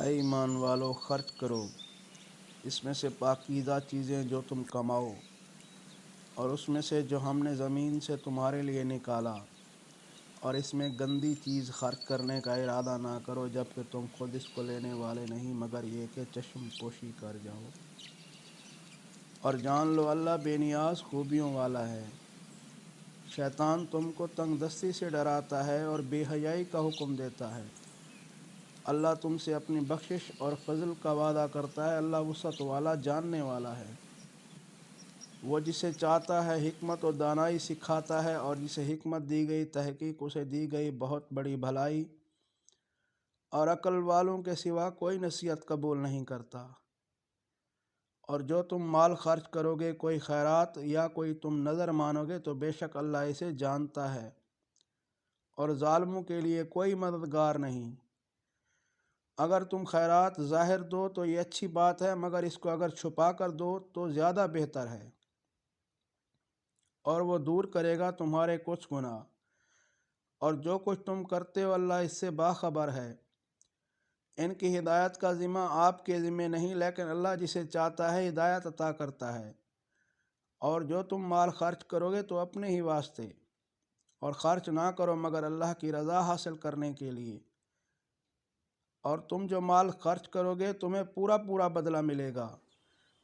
اے ایمان والو، خرچ کرو اس میں سے پاکیزہ چیزیں جو تم کماؤ، اور اس میں سے جو ہم نے زمین سے تمہارے لیے نکالا، اور اس میں گندی چیز خرچ کرنے کا ارادہ نہ کرو جبکہ تم خود اس کو لینے والے نہیں، مگر یہ کہ چشم پوشی کر جاؤ۔ اور جان لو اللہ بے نیاز خوبیوں والا ہے۔ شیطان تم کو تنگ دستی سے ڈراتا ہے اور بے حیائی کا حکم دیتا ہے۔ اللہ تم سے اپنی بخشش اور فضل کا وعدہ کرتا ہے۔ اللہ وسعت والا، جاننے والا ہے۔ وہ جسے چاہتا ہے حکمت و دانائی سکھاتا ہے، اور جسے حکمت دی گئی تحقیق اسے دی گئی بہت بڑی بھلائی، اور عقل والوں کے سوا کوئی نصیحت قبول نہیں کرتا۔ اور جو تم مال خرچ کرو گے، کوئی خیرات یا کوئی تم نظر مانو گے، تو بے شک اللہ اسے جانتا ہے، اور ظالموں کے لیے کوئی مددگار نہیں۔ اگر تم خیرات ظاہر دو تو یہ اچھی بات ہے، مگر اس کو اگر چھپا کر دو تو زیادہ بہتر ہے، اور وہ دور کرے گا تمہارے کچھ گناہ۔ اور جو کچھ تم کرتے ہو اللہ اس سے باخبر ہے۔ ان کی ہدایت کا ذمہ آپ کے ذمہ نہیں، لیکن اللہ جسے چاہتا ہے ہدایت عطا کرتا ہے۔ اور جو تم مال خرچ کرو گے تو اپنے ہی واسطے، اور خرچ نہ کرو مگر اللہ کی رضا حاصل کرنے کے لیے۔ اور تم جو مال خرچ کرو گے تمہیں پورا پورا بدلہ ملے گا،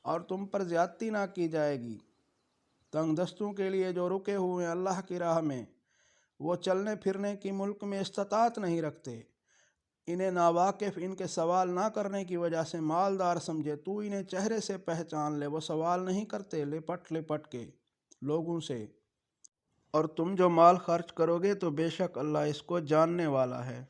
اور تم پر زیادتی نہ کی جائے گی۔ تنگ دستوں کے لیے جو رکے ہوئے ہیں اللہ کی راہ میں، وہ چلنے پھرنے کی ملک میں استطاعت نہیں رکھتے۔ انہیں ناواقف ان کے سوال نہ کرنے کی وجہ سے مالدار سمجھے۔ تو انہیں چہرے سے پہچان لے، وہ سوال نہیں کرتے لپٹ لپٹ کے لوگوں سے۔ اور تم جو مال خرچ کرو گے تو بے شک اللہ اس کو جاننے والا ہے۔